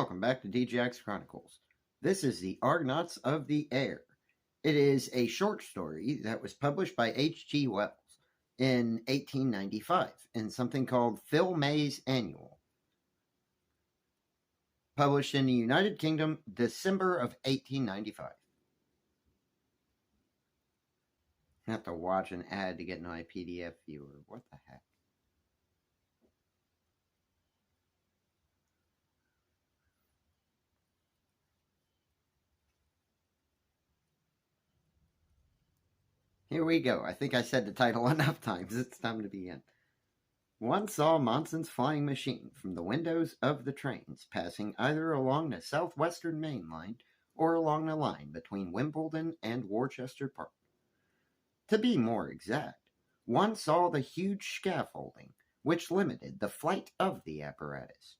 welcome back to DJX Chronicles. This is the Argonauts of the Air. It is a short story that was published by H.G. Wells in 1895 in something called Phil May's Annual. Published in the United Kingdom, December of 1895. I have to watch an ad to get into my PDF viewer. What the heck? Here we go. I think I said the title enough times. It's time to begin. One saw Monson's flying machine from the windows of the trains passing either along the southwestern main line or along the line between Wimbledon and Worcester Park. To be more exact, one saw the huge scaffolding which limited the flight of the apparatus.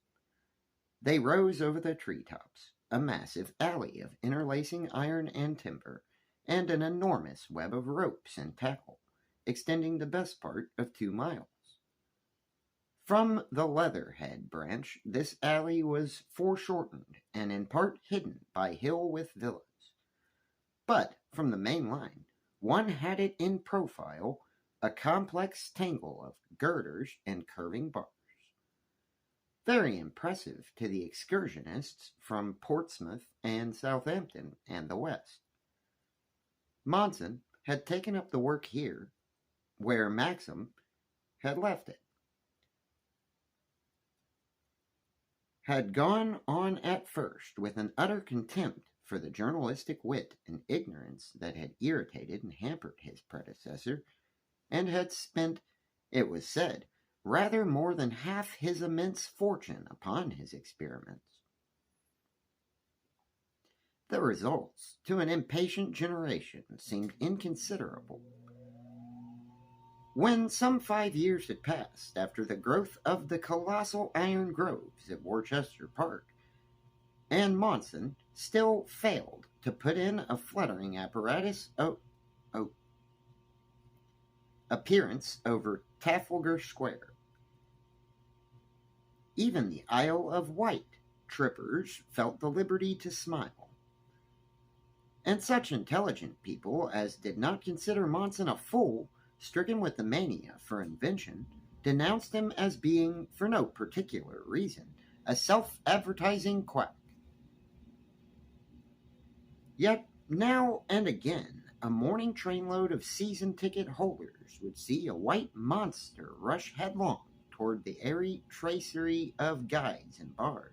They rose over the treetops, a massive alley of interlacing iron and timber, and an enormous web of ropes and tackle, extending the best part of 2 miles. From the Leatherhead branch, this alley was foreshortened and in part hidden by hill with villas. But from the main line, one had it in profile, a complex tangle of girders and curving bars. Very impressive to the excursionists from Portsmouth and Southampton and the West. Monson had taken up the work here, where Maxim had left it. Had gone on at first with an utter contempt for the journalistic wit and ignorance that had irritated and hampered his predecessor, and had spent, it was said, rather more than half his immense fortune upon his experiments. The results, to an impatient generation, seemed inconsiderable. When some 5 years had passed after the growth of the colossal iron groves at Worcester Park, and Monson still failed to put in a fluttering apparatus appearance over Trafalgar Square. Even the Isle of Wight trippers felt the liberty to smile. And such intelligent people as did not consider Monson a fool, stricken with the mania for invention, denounced him as being, for no particular reason, a self-advertising quack. Yet, now and again, a morning trainload of season ticket holders would see a white monster rush headlong toward the airy tracery of guides and bars,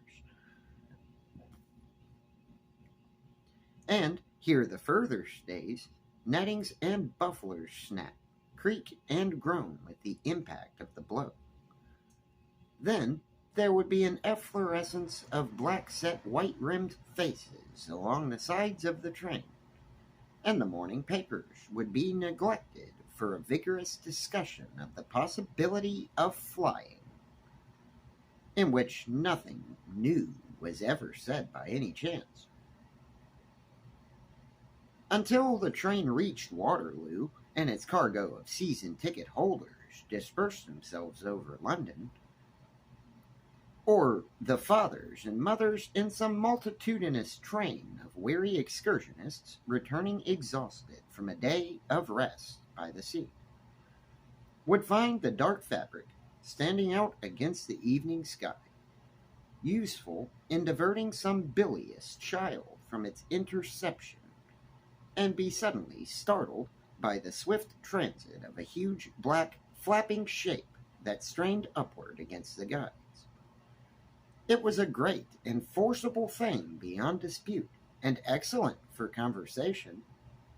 and hear the further stays, nettings, and bufflers snap, creak, and groan with the impact of the blow. Then there would be an efflorescence of black-set, white-rimmed faces along the sides of the train, and the morning papers would be neglected for a vigorous discussion of the possibility of flying, in which nothing new was ever said by any chance. Until the train reached Waterloo and its cargo of season ticket holders dispersed themselves over London, or the fathers and mothers in some multitudinous train of weary excursionists returning exhausted from a day of rest by the sea, would find the dark fabric standing out against the evening sky, useful in diverting some bilious child from its interception, and be suddenly startled by the swift transit of a huge black flapping shape that strained upward against the guides. It was a great and forcible thing beyond dispute, and excellent for conversation,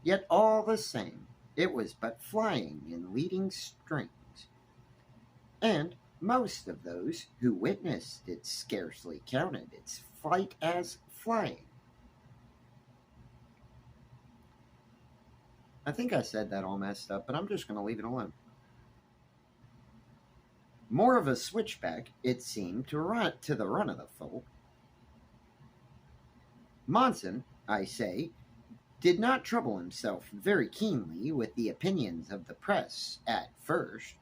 yet all the same it was but flying in leading strings, and most of those who witnessed it scarcely counted its flight as flying. I think I said that all messed up, but I'm just going to leave it alone. More of a switchback, it seemed, to the run of the folk. Monson, I say, did not trouble himself very keenly with the opinions of the press at first,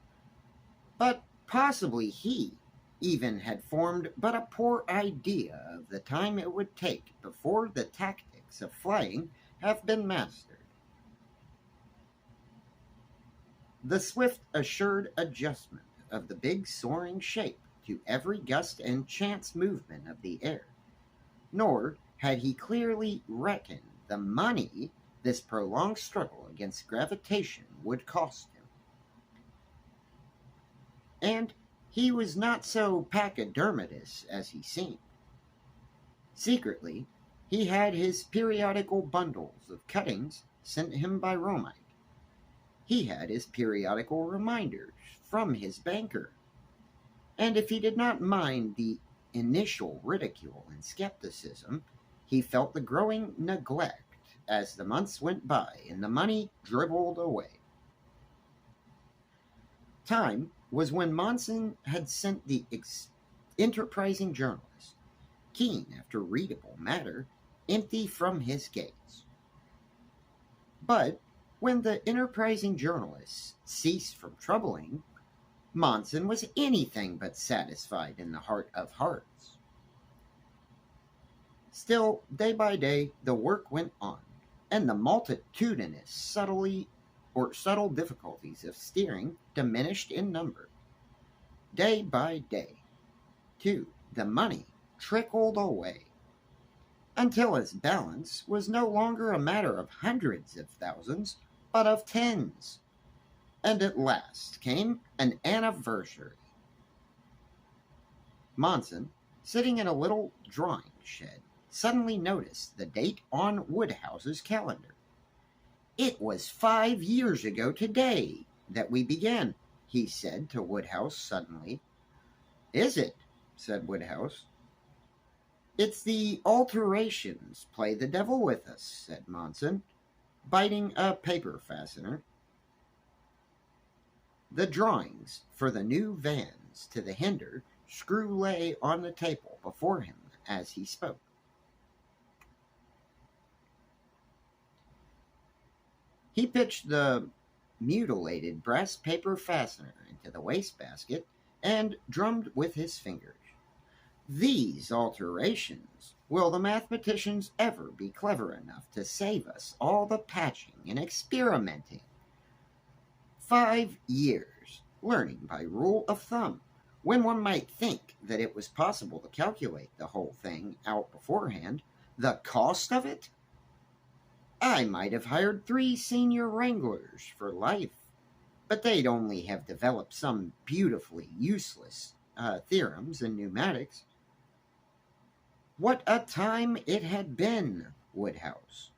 but possibly he, even had formed but a poor idea of the time it would take before the tactics of flying have been mastered. The swift, assured adjustment of the big soaring shape to every gust and chance movement of the air, nor had he clearly reckoned the money this prolonged struggle against gravitation would cost him. And he was not so pachydermatous as he seemed. Secretly, he had his periodical bundles of cuttings sent him by Romite. He had his periodical reminders from his banker. And if he did not mind the initial ridicule and skepticism, he felt the growing neglect as the months went by and the money dribbled away. Time was when Monson had sent the enterprising journalist, keen after readable matter, empty from his gates. But when the enterprising journalist ceased from troubling, Monson was anything but satisfied in the heart of hearts. Still, day by day, the work went on, and the multitudinous subtle difficulties of steering diminished in number. Day by day, too, the money trickled away, until its balance was no longer a matter of hundreds of thousands, but of tens. And at last came an anniversary. Monson, sitting in a little drawing shed, suddenly noticed the date on Woodhouse's calendar. "It was 5 years ago today that we began," he said to Woodhouse suddenly. "Is it?" said Woodhouse. "It's the alterations play the devil with us," said Monson, biting a paper fastener. The drawings for the new vans to the hinder screw lay on the table before him as he spoke. He pitched the mutilated brass paper fastener into the wastebasket and drummed with his fingers. "These alterations, will the mathematicians ever be clever enough to save us all the patching and experimenting? 5 years, learning by rule of thumb, when one might think that it was possible to calculate the whole thing out beforehand. The cost of it? I might have hired 3 senior wranglers for life, but they'd only have developed some beautifully useless theorems in pneumatics. What a time it had been, Woodhouse."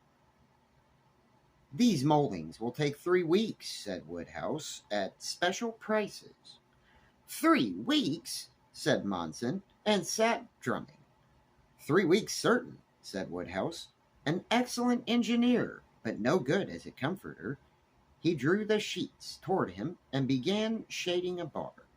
"These moldings will take 3 weeks," said Woodhouse, "at special prices." "3 weeks?" said Monson, and sat drumming. "3 weeks certain," said Woodhouse. "An excellent engineer, but no good as a comforter." He drew the sheets toward him and began shading a bar.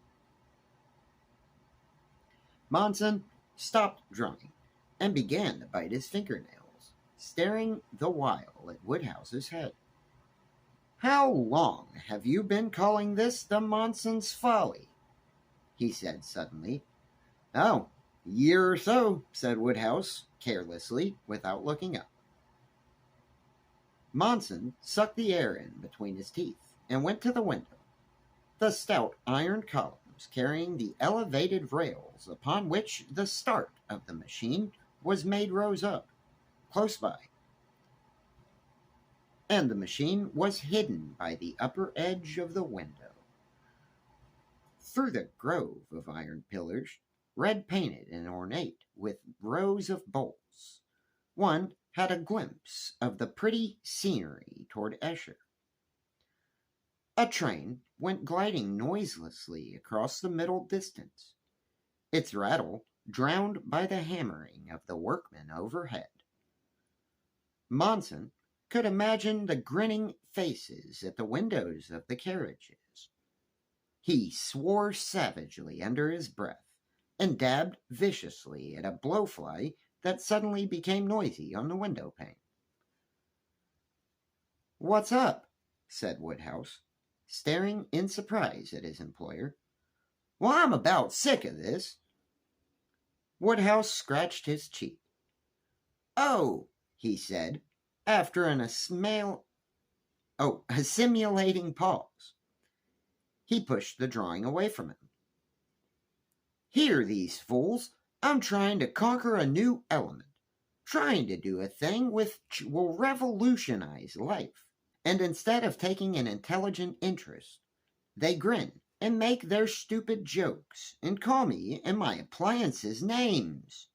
Monson stopped drumming and began to bite his fingernails, staring the while at Woodhouse's head. "How long have you been calling this the Monson's Folly?" he said suddenly. "Oh, a year or so," said Woodhouse, carelessly, without looking up. Monson sucked the air in between his teeth and went to the window. The stout iron columns carrying the elevated rails upon which the start of the machine was made rose up, close by, and the machine was hidden by the upper edge of the window. Through the grove of iron pillars, red painted and ornate with rows of bolts, one had a glimpse of the pretty scenery toward Esher. A train went gliding noiselessly across the middle distance, its rattle drowned by the hammering of the workmen overhead. Monson could imagine the grinning faces at the windows of the carriages. He swore savagely under his breath and dabbed viciously at a blowfly that suddenly became noisy on the window pane. "What's up?" said Woodhouse, staring in surprise at his employer. Well, I'm about sick of this. Woodhouse scratched his cheek. Oh, he said, after a simulating pause. He pushed the drawing away from him. Hear these fools. I'm trying to conquer a new element. Trying to do a thing which will revolutionize life. And instead of taking an intelligent interest, they grin and make their stupid jokes and call me and my appliances names.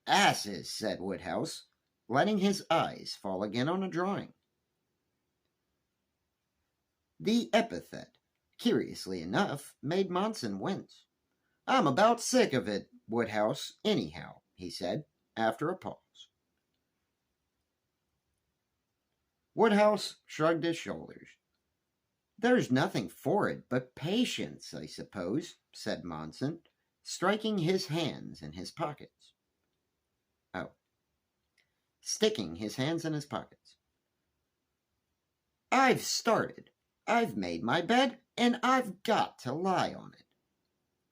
Asses, said Woodhouse, letting his eyes fall again on a drawing. The epithet, curiously enough, made Monson wince. I'm about sick of it, Woodhouse, anyhow, he said, after a pause. Woodhouse shrugged his shoulders. There's nothing for it but patience, I suppose, said Monson, striking his hands in his pockets. Sticking his hands in his pockets. I've started. I've made my bed, and I've got to lie on it.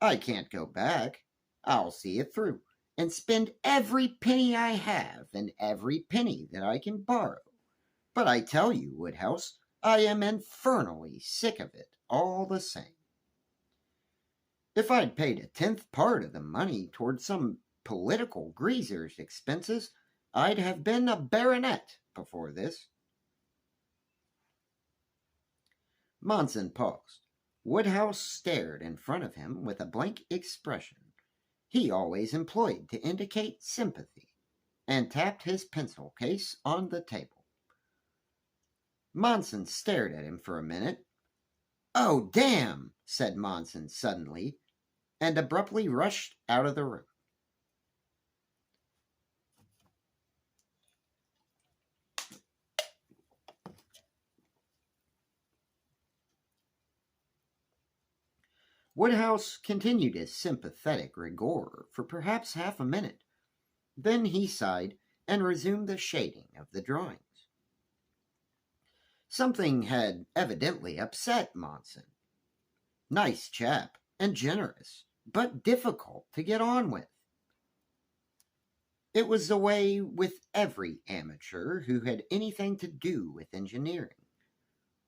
I can't go back. I'll see it through, and spend every penny I have and every penny that I can borrow. But I tell you, Woodhouse, I am infernally sick of it all the same. If I'd paid a 10th part of the money toward some political greaser's expenses, I'd have been a baronet before this. Monson paused. Woodhouse stared in front of him with a blank expression he always employed to indicate sympathy, and tapped his pencil case on the table. Monson stared at him for a minute. Oh, damn, said Monson suddenly, and abruptly rushed out of the room. Woodhouse continued his sympathetic rigor for perhaps half a minute. Then he sighed and resumed the shading of the drawings. Something had evidently upset Monson. Nice chap and generous, but difficult to get on with. It was the way with every amateur who had anything to do with engineering.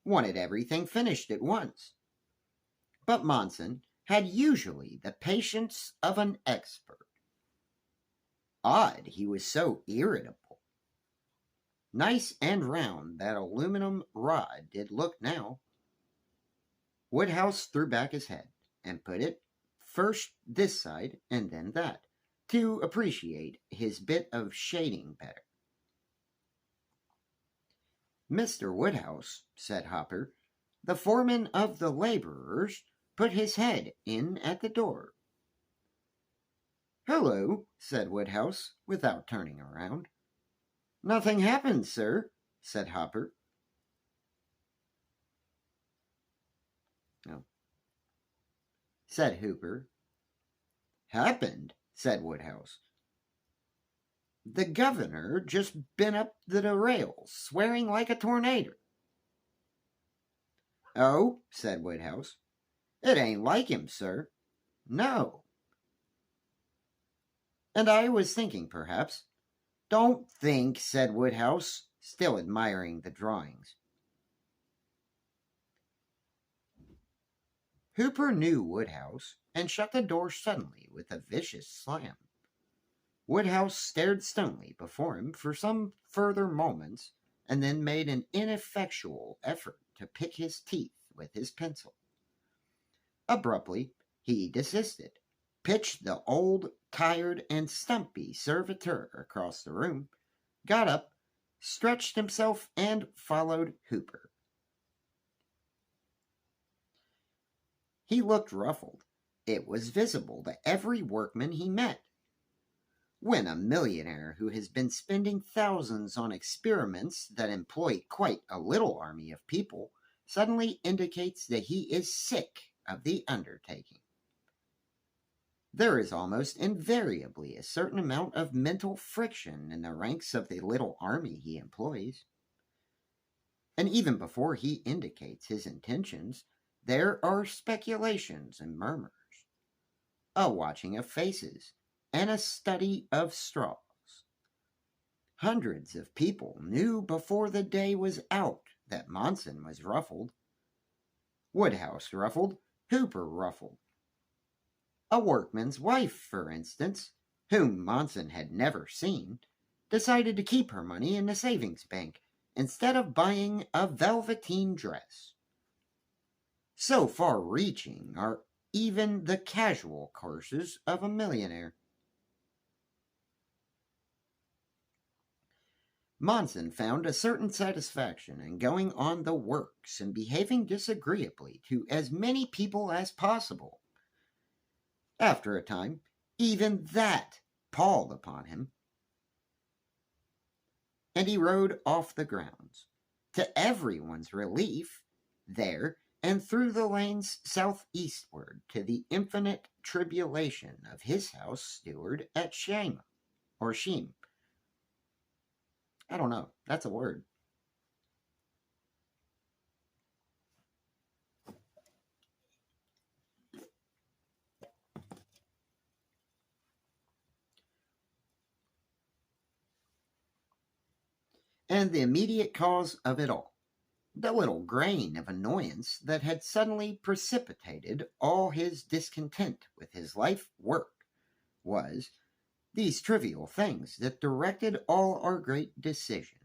Wanted everything finished at once. But Monson had usually the patience of an expert. Odd he was so irritable. Nice and round that aluminum rod did look now. Woodhouse threw back his head and put it first this side and then that, to appreciate his bit of shading better. Mr. Woodhouse, said Hopper, the foreman of the laborers, put his head in at the door. Hello, said Woodhouse, without turning around. Nothing happened, sir, said Hopper. Oh, said Hooper. Happened, said Woodhouse. The governor just been up the rails, swearing like a tornado. Oh, said Woodhouse. It ain't like him, sir. No. And I was thinking, perhaps. Don't think, said Woodhouse, still admiring the drawings. Hooper knew Woodhouse and shut the door suddenly with a vicious slam. Woodhouse stared stonily before him for some further moments and then made an ineffectual effort to pick his teeth with his pencil. Abruptly, he desisted, pitched the old, tired, and stumpy servitor across the room, got up, stretched himself, and followed Hooper. He looked ruffled. It was visible to every workman he met. When a millionaire who has been spending thousands on experiments that employ quite a little army of people suddenly indicates that he is sick of the undertaking, there is almost invariably a certain amount of mental friction in the ranks of the little army he employs. And even before he indicates his intentions, there are speculations and murmurs, a watching of faces, and a study of straws. Hundreds of people knew before the day was out that Monson was ruffled. Woodhouse ruffled, Hooper ruffled. A workman's wife, for instance, whom Monson had never seen, decided to keep her money in the savings bank instead of buying a velveteen dress. So far-reaching are even the casual courses of a millionaire. Monson found a certain satisfaction in going on the works and behaving disagreeably to as many people as possible. After a time, even that palled upon him, and he rode off the grounds, to everyone's relief, there and through the lanes southeastward to the infinite tribulation of his house steward at Shame, or Sheem. I don't know. That's a word. And the immediate cause of it all, the little grain of annoyance that had suddenly precipitated all his discontent with his life work, was these trivial things that directed all our great decisions.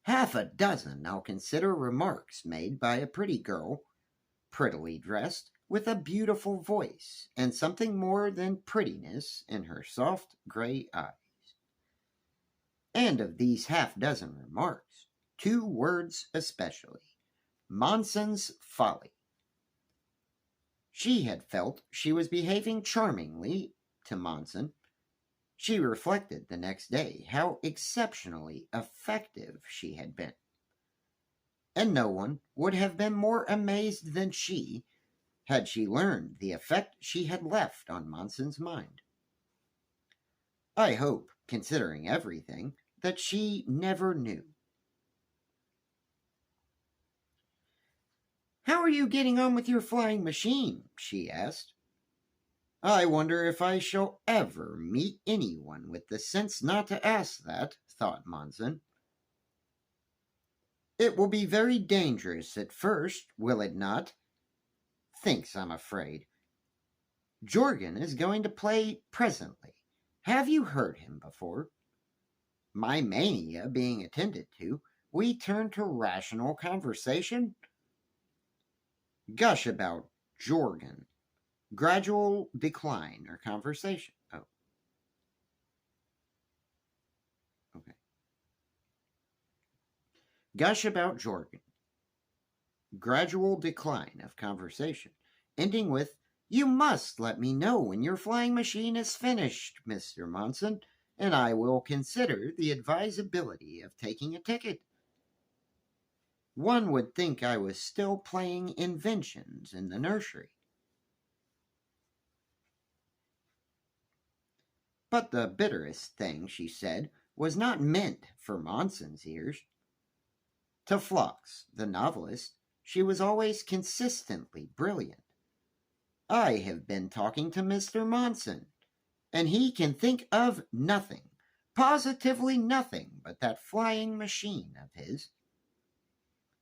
Half a dozen I'll consider remarks made by a pretty girl, prettily dressed, with a beautiful voice, and something more than prettiness in her soft gray eyes. And of these half-dozen remarks, 2 words especially: Monson's folly. She had felt she was behaving charmingly to Monson. She reflected the next day how exceptionally effective she had been. And no one would have been more amazed than she had she learned the effect she had left on Monson's mind. I hope, considering everything, that she never knew. "How are you getting on with your flying machine?" she asked. "I wonder if I shall ever meet anyone with the sense not to ask that," thought Monson. "It will be very dangerous at first, will it not? Thinks, I'm afraid. Jorgan is going to play presently. Have you heard him before? My mania being attended to, we turn to rational conversation. Gush about Jorgan. Gradual decline or conversation. Oh. Okay. Gush about Jorgan. Gradual decline of conversation, ending with, "You must let me know when your flying machine is finished, Mr. Monson, and I will consider the advisability of taking a ticket." One would think I was still playing inventions in the nursery. But the bitterest thing she said was not meant for Monson's ears. To Phlox, the novelist, she was always consistently brilliant. "I have been talking to Mr. Monson, and he can think of nothing, positively nothing, but that flying machine of his.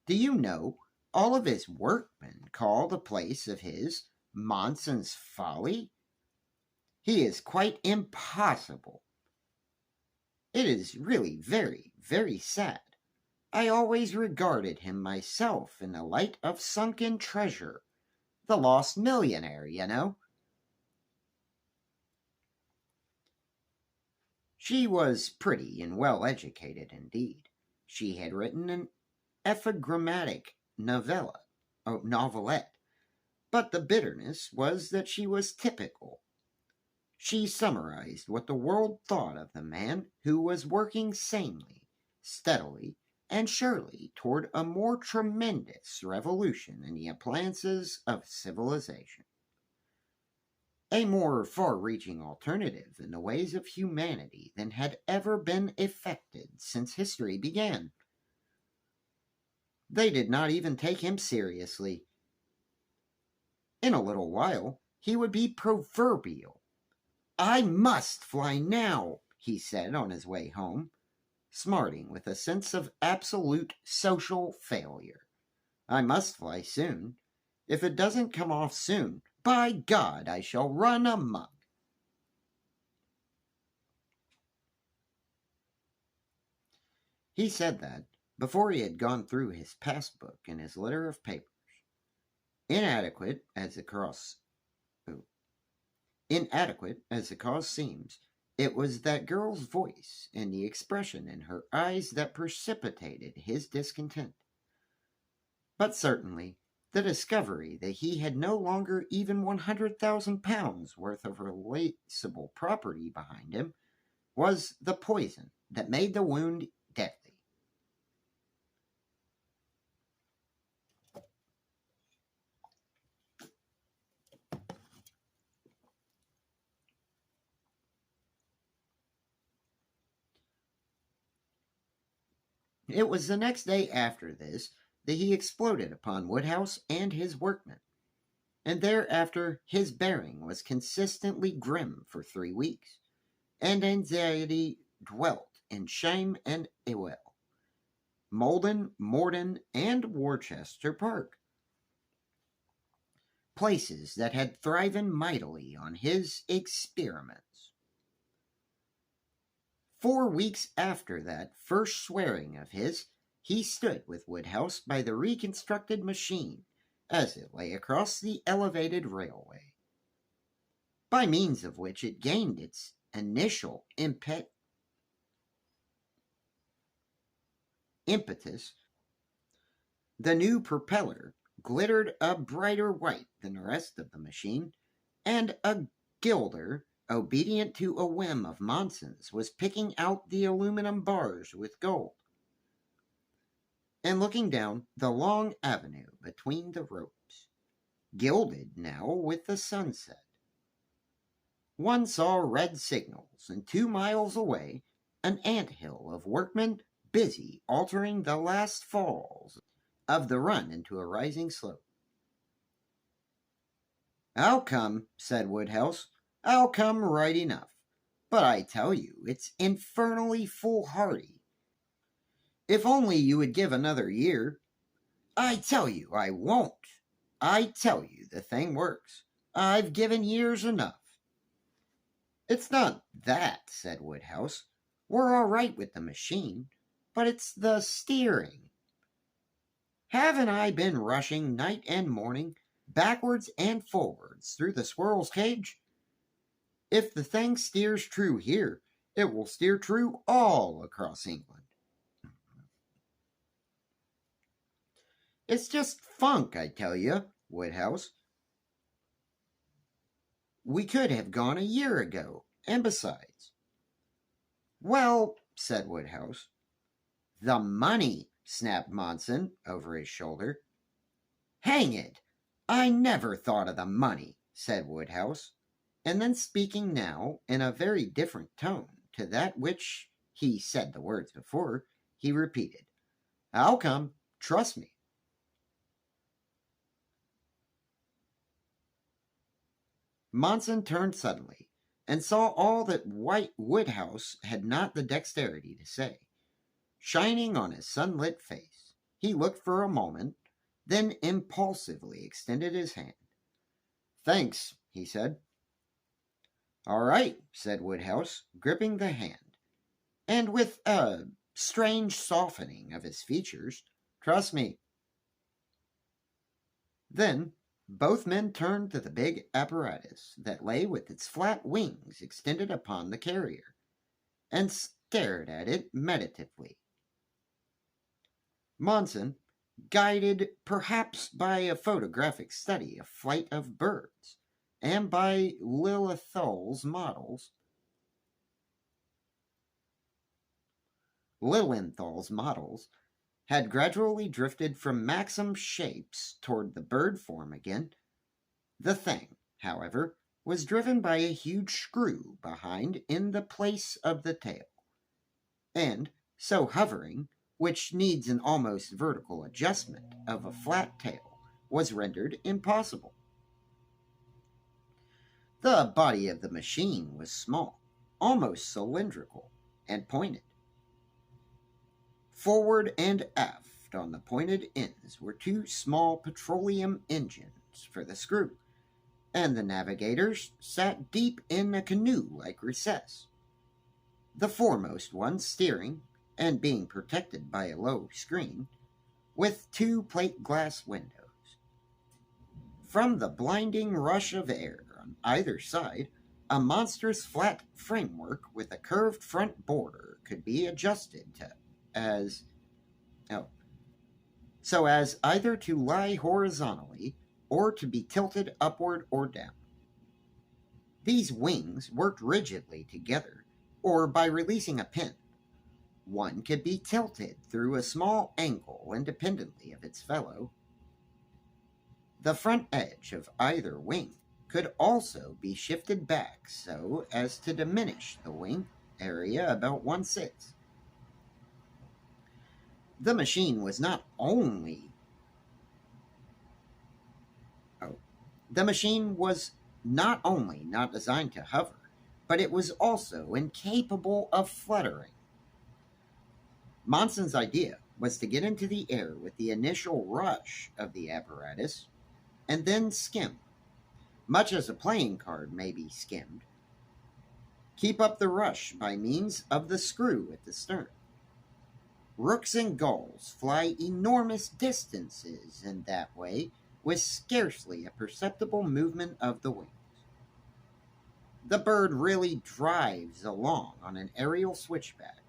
Do you know, all of his workmen call the place of his Monson's Folly? He is quite impossible. It is really very, very sad. I always regarded him myself in the light of sunken treasure, the lost millionaire, you know." She was pretty and well-educated indeed. She had written an epigrammatic novelette, but the bitterness was that she was typical. She summarized what the world thought of the man who was working sanely, steadily, and surely toward a more tremendous revolution in the appliances of civilization. A more far-reaching alternative in the ways of humanity than had ever been effected since history began. They did not even take him seriously. In a little while, he would be proverbial. "I must fly now," he said on his way home, smarting with a sense of absolute social failure. "I must fly soon. If it doesn't come off soon, by God, I shall run amok." He said that before he had gone through his passbook and his litter of papers. Inadequate as the cause seems, it was that girl's voice and the expression in her eyes that precipitated his discontent. But certainly, the discovery that he had no longer even £100,000 worth of releasable property behind him was the poison that made the wound deadly. It was the next day after this that he exploded upon Woodhouse and his workmen, and thereafter his bearing was consistently grim for 3 weeks, and anxiety dwelt in shame and Ewell, Malden, Morden, and Worcester Park, places that had thriven mightily on his experiments. 4 weeks after that first swearing of his, he stood with Woodhouse by the reconstructed machine as it lay across the elevated railway, by means of which it gained its initial impetus. The new propeller glittered a brighter white than the rest of the machine, and a gilder, obedient to a whim of Monson's, was picking out the aluminum bars with gold, and looking down the long avenue between the ropes, gilded now with the sunset. One saw red signals, and 2 miles away an ant-hill of workmen busy altering the last falls of the run into a rising slope. "I'll come," said Woodhouse. "I'll come right enough. But I tell you, it's infernally foolhardy. If only you would give another year." "I tell you I won't. I tell you the thing works. I've given years enough." "It's not that," said Woodhouse. "We're all right with the machine, but it's the steering. Haven't I been rushing night and morning, backwards and forwards, through the squirrel's cage? If the thing steers true here, it will steer true all across England. It's just funk, I tell you, Woodhouse. We could have gone a year ago, and besides—" "Well," said Woodhouse. "The money," snapped Monson over his shoulder. "Hang it! I never thought of the money," said Woodhouse, and then, speaking now in a very different tone to that which he said the words before, he repeated, "I'll come, trust me." Monson turned suddenly and saw all that White Woodhouse had not the dexterity to say. Shining on his sunlit face, he looked for a moment, then impulsively extended his hand. "Thanks," he said. "All right," said Woodhouse, gripping the hand, and with a strange softening of his features. "Trust me." Then both men turned to the big apparatus that lay with its flat wings extended upon the carrier, and stared at it meditatively. Monson, guided perhaps by a photographic study of flight of birds, and by Lilienthal's models, had gradually drifted from maxim shapes toward the bird form again. The thing, however, was driven by a huge screw behind in the place of the tail, and, so hovering, which needs an almost vertical adjustment of a flat tail, was rendered impossible. The body of the machine was small, almost cylindrical, and pointed. Forward and aft on the pointed ends were two small petroleum engines for the screw, and the navigators sat deep in a canoe-like recess, the foremost one steering and being protected by a low screen, with two plate glass windows. From the blinding rush of air on either side, a monstrous flat framework with a curved front border could be adjusted so as either to lie horizontally or to be tilted upward or down. These wings worked rigidly together, or by releasing a pin. One could be tilted through a small angle independently of its fellow. The front edge of either wing could also be shifted back so as to diminish the wing area about 1/6. The machine was not only not designed to hover, but it was also incapable of fluttering. Monson's idea was to get into the air with the initial rush of the apparatus and then skim, much as a playing card may be skimmed. Keep up the rush by means of the screw at the stern. Rooks and gulls fly enormous distances in that way with scarcely a perceptible movement of the wings. The bird really drives along on an aerial switchback.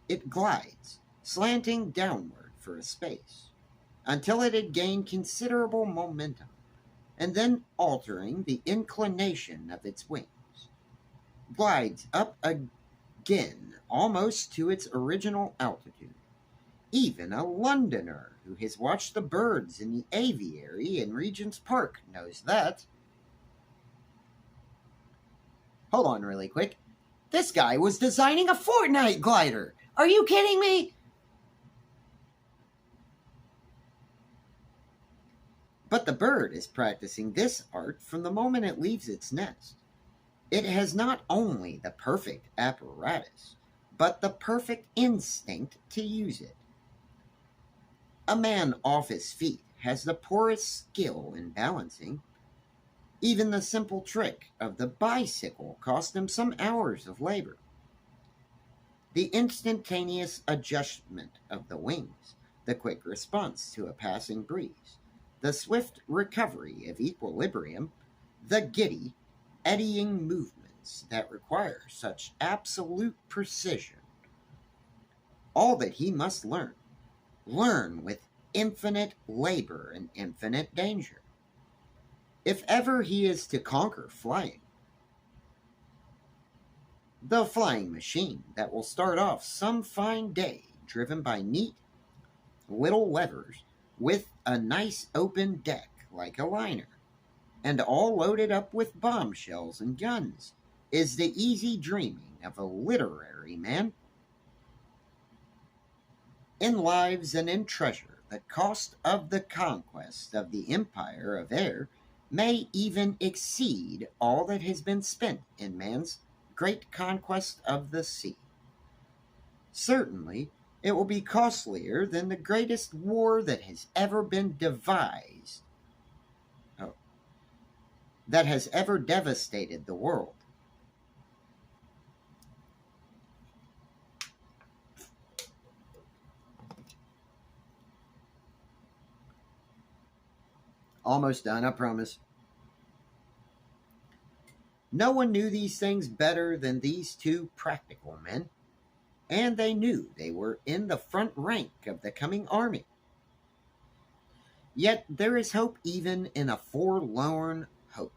It glides, slanting downward for a space, until it had gained considerable momentum, and then altering the inclination of its wings, glides up again almost to its original altitude. Even a Londoner who has watched the birds in the aviary in Regent's Park knows that. Hold on really quick. This guy was designing a Fortnite glider! Are you kidding me? But the bird is practicing this art from the moment it leaves its nest. It has not only the perfect apparatus, but the perfect instinct to use it. A man off his feet has the poorest skill in balancing. Even the simple trick of the bicycle cost him some hours of labor. The instantaneous adjustment of the wings, the quick response to a passing breeze, the swift recovery of equilibrium, the giddy, eddying movements that require such absolute precision. All that he must learn with infinite labor and infinite danger, if ever he is to conquer flying. The flying machine that will start off some fine day driven by neat little levers with a nice open deck like a liner, and all loaded up with bombshells and guns, is the easy dreaming of a literary man. In lives and in treasure, the cost of the conquest of the empire of air may even exceed all that has been spent in man's great conquest of the sea. Certainly, it will be costlier than the greatest war that has ever been devised, that has ever devastated the world. Almost done, I promise. No one knew these things better than these two practical men, and they knew they were in the front rank of the coming army. Yet there is hope even in a forlorn hope.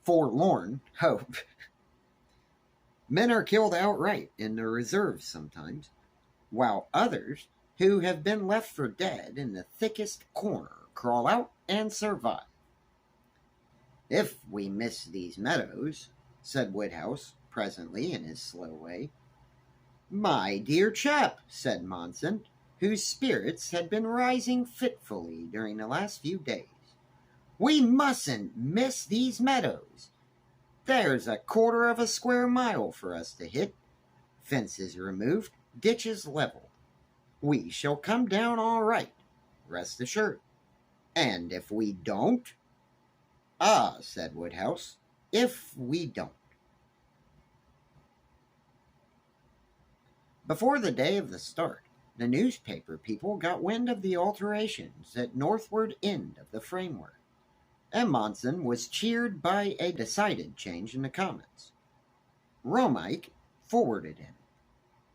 Forlorn hope. Men are killed outright in the reserves sometimes, while others who have been left for dead in the thickest corner crawl out and survive. If we miss these meadows, said Woodhouse presently in his slow way, My dear chap, said Monson, whose spirits had been rising fitfully during the last few days, we mustn't miss these meadows. There's a quarter of a square mile for us to hit. Fences removed, ditches leveled. We shall come down all right, rest assured. And if we don't? Ah, said Woodhouse, if we don't. Before the day of the start, the newspaper people got wind of the alterations at northward end of the framework, and Monson was cheered by a decided change in the comments. Romeich forwarded him.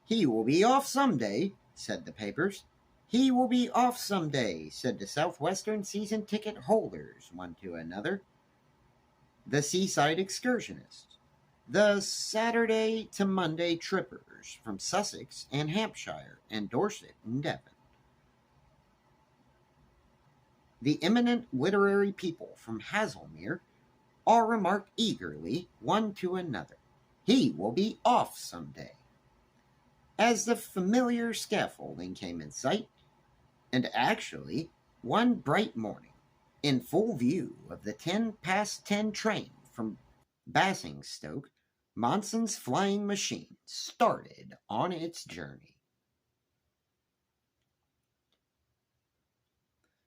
He will be off some day, said the papers. He will be off some day, said the Southwestern season ticket holders one to another. The seaside excursionists, the Saturday to Monday trippers from Sussex and Hampshire and Dorset and Devon. The eminent literary people from Haslemere all remarked eagerly one to another, he will be off some day. As the familiar scaffolding came in sight, and actually, one bright morning, in full view of the 10 past 10 train from Basingstoke, Monson's flying machine started on its journey.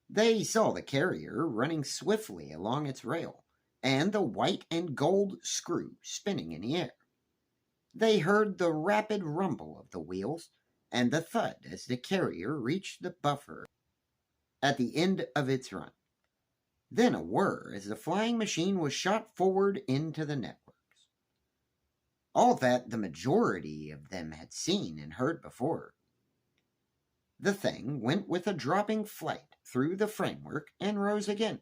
They saw the carrier running swiftly along its rail, and the white and gold screw spinning in the air. They heard the rapid rumble of the wheels and the thud as the carrier reached the buffer at the end of its run. Then a whir as the flying machine was shot forward into the networks. All that the majority of them had seen and heard before. The thing went with a dropping flight through the framework and rose again,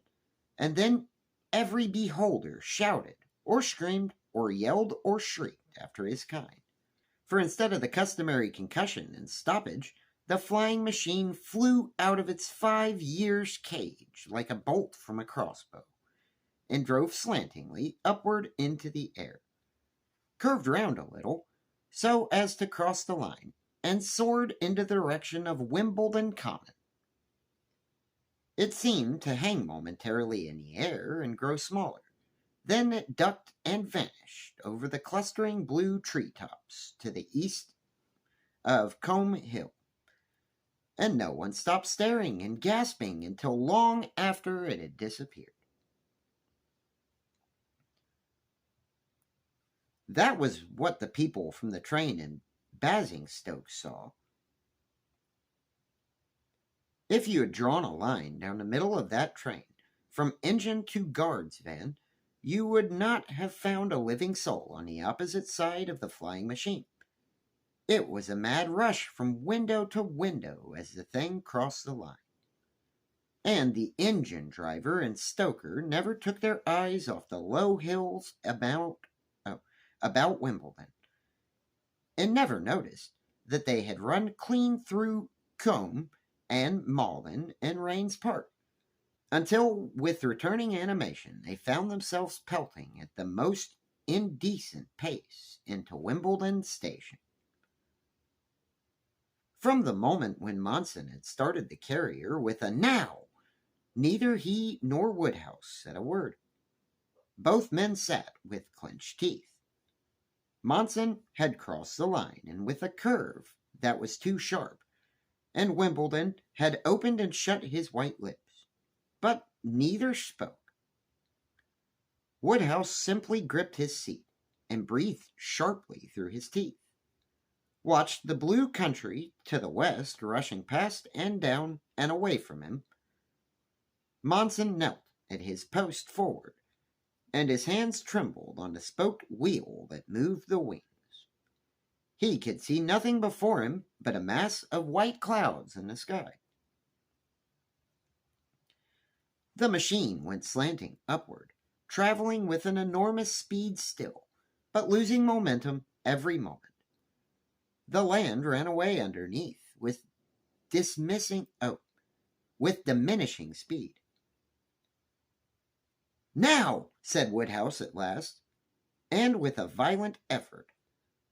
and then every beholder shouted or screamed or yelled or shrieked after his kind. For instead of the customary concussion and stoppage, the flying machine flew out of its 5 years' cage like a bolt from a crossbow, and drove slantingly upward into the air, curved round a little, so as to cross the line, and soared in the direction of Wimbledon Common. It seemed to hang momentarily in the air and grow smaller. Then it ducked and vanished over the clustering blue treetops to the east of Combe Hill. And no one stopped staring and gasping until long after it had disappeared. That was what the people from the train in Basingstoke saw. If you had drawn a line down the middle of that train, from engine to guard's van, you would not have found a living soul on the opposite side of the flying machine. It was a mad rush from window to window as the thing crossed the line. And the engine driver and stoker never took their eyes off the low hills about Wimbledon, and never noticed that they had run clean through Combe and Malden and Rains Park, until with returning animation they found themselves pelting at the most indecent pace into Wimbledon station. From the moment when Monson had started the carrier with a "now," neither he nor Woodhouse said a word. Both men sat with clenched teeth. Monson had crossed the line, and with a curve that was too sharp, and Wimbledon had opened and shut his white lips, but neither spoke. Woodhouse simply gripped his seat and breathed sharply through his teeth, watched the blue country to the west rushing past and down and away from him. Monson knelt at his post forward, and his hands trembled on the spoked wheel that moved the wings. He could see nothing before him but a mass of white clouds in the sky. The machine went slanting upward, traveling with an enormous speed still, but losing momentum every moment. The land ran away underneath with diminishing speed. "Now," said Woodhouse at last, and with a violent effort,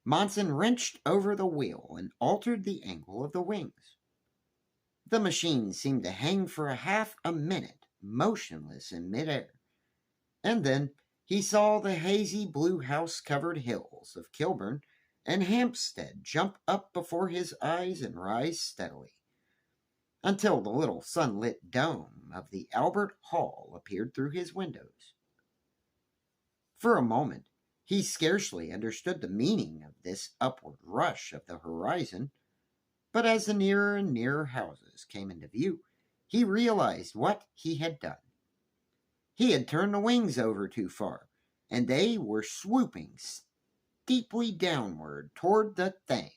Monson wrenched over the wheel and altered the angle of the wings. The machine seemed to hang for a half a minute, motionless in midair. And then he saw the hazy blue house-covered hills of Kilburn and Hampstead jump up before his eyes and rise steadily, until the little sunlit dome of the Albert Hall appeared through his windows. For a moment, he scarcely understood the meaning of this upward rush of the horizon, but as the nearer and nearer houses came into view, he realized what he had done. He had turned the wings over too far, and they were swooping steeply downward toward the Thames.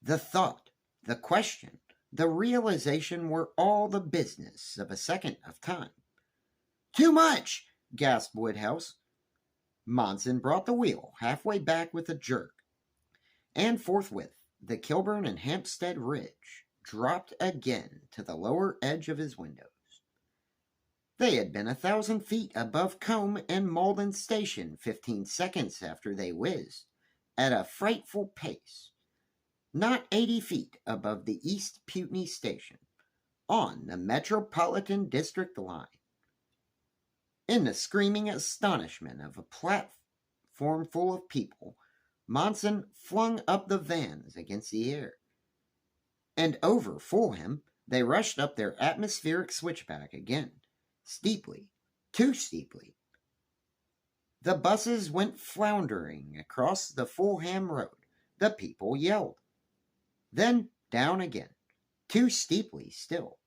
The thought, the question, the realization were all the business of a second of time. "Too much!" gasped Woodhouse. Monson brought the wheel halfway back with a jerk, and forthwith the Kilburn and Hampstead Ridge dropped again to the lower edge of his windows. They had been 1,000 feet above Combe and Malden Station 15 seconds after they whizzed, at a frightful pace, not 80 feet above the East Putney Station, on the Metropolitan District line. In the screaming astonishment of a platform full of people, Monson flung up the vans against the air, and over Fulham they rushed up their atmospheric switchback again, steeply, too steeply. The buses went floundering across the Fulham Road. The people yelled. Then down again, too steeply still,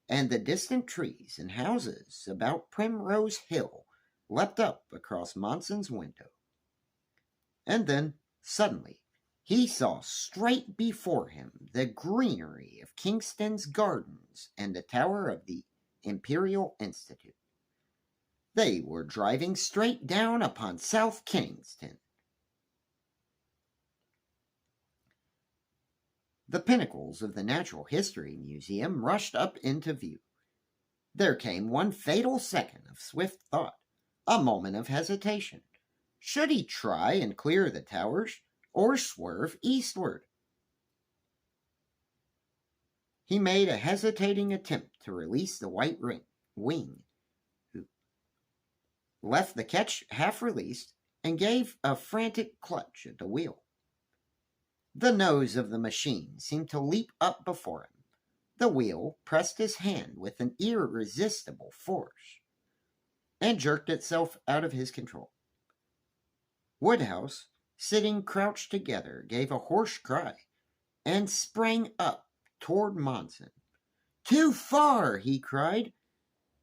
and the distant trees and houses about Primrose Hill leapt up across Monson's window. And then, suddenly, he saw straight before him the greenery of Kingston's Gardens and the tower of the Imperial Institute. They were driving straight down upon South Kensington. The pinnacles of the Natural History Museum rushed up into view. There came one fatal second of swift thought, a moment of hesitation. Should he try and clear the towers, or swerve eastward? He made a hesitating attempt to release the white wing, left the catch half released, and gave a frantic clutch at the wheel. The nose of the machine seemed to leap up before him. The wheel pressed his hand with an irresistible force, and jerked itself out of his control. Woodhouse, sitting crouched together, gave a hoarse cry, and sprang up toward Monson. "Too far!" he cried,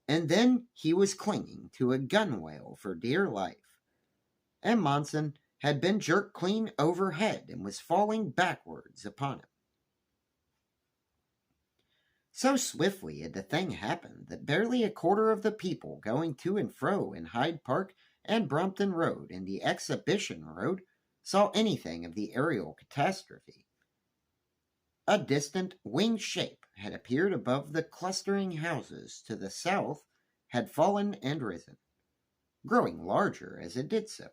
and then he was clinging to a gunwale for dear life, and Monson had been jerked clean overhead and was falling backwards upon him. So swiftly had the thing happened that barely a quarter of the people going to and fro in Hyde Park and Brompton Road and the Exhibition Road saw anything of the aerial catastrophe. A distant winged shape had appeared above the clustering houses to the south, had fallen and risen, growing larger as it did so,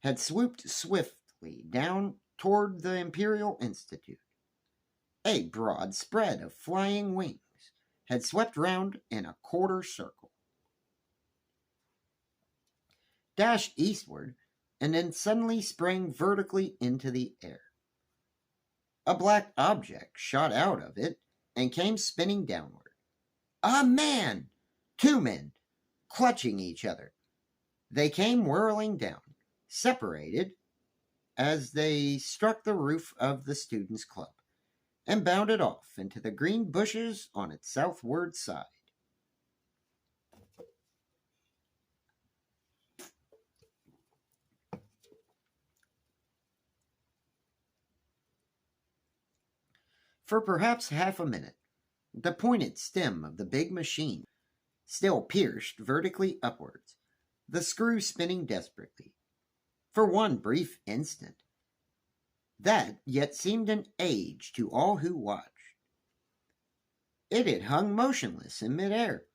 had swooped swiftly down toward the Imperial Institute. A broad spread of flying wings had swept round in a quarter circle, dashed eastward, and then suddenly sprang vertically into the air. A black object shot out of it and came spinning downward. A man! 2 men, clutching each other. They came whirling down, separated as they struck the roof of the Students' Club, and bounded off into the green bushes on its southward side. For perhaps half a minute, the pointed stem of the big machine still pierced vertically upwards, the screw spinning desperately. For one brief instant, that yet seemed an age to all who watched. It had hung motionless in midair.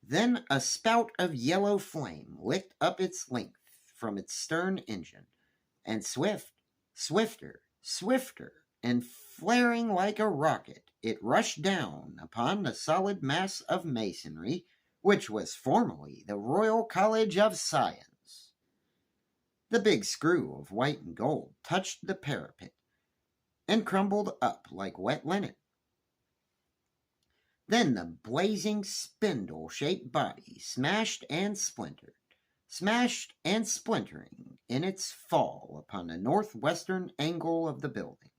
Then a spout of yellow flame licked up its length from its stern engine, and swifter, and flaring like a rocket, it rushed down upon the solid mass of masonry which was formerly the Royal College of Science. The big screw of white and gold touched the parapet and crumbled up like wet linen. Then the blazing spindle-shaped body smashed and splintering in its fall upon the northwestern angle of the building.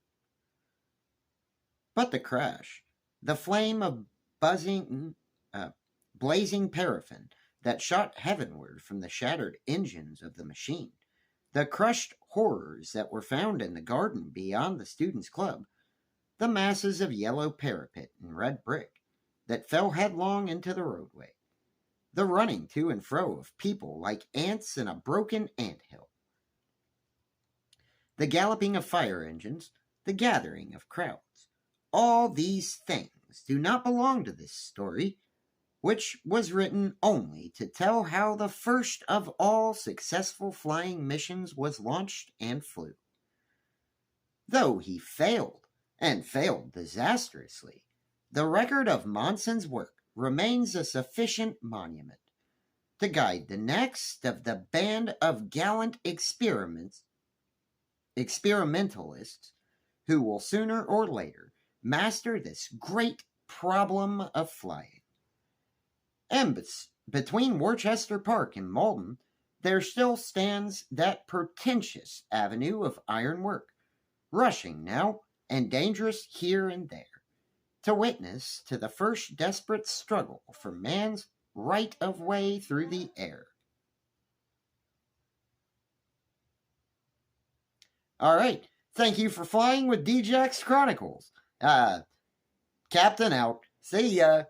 But the crash, the flame of blazing paraffin that shot heavenward from the shattered engines of the machine, the crushed horrors that were found in the garden beyond the students' club, the masses of yellow parapet and red brick that fell headlong into the roadway, the running to and fro of people like ants in a broken anthill, the galloping of fire engines, the gathering of crowds. All these things do not belong to this story, which was written only to tell how the first of all successful flying missions was launched and flew. Though he failed, and failed disastrously, the record of Monson's work remains a sufficient monument to guide the next of the band of gallant experimentalists who will sooner or later master this great problem of flying. And between Worcester Park and Malden, there still stands that pretentious avenue of ironwork, rushing now and dangerous here and there, to witness to the first desperate struggle for man's right of way through the air. All right. Thank you for flying with DJ's Chronicles. Captain out. See ya.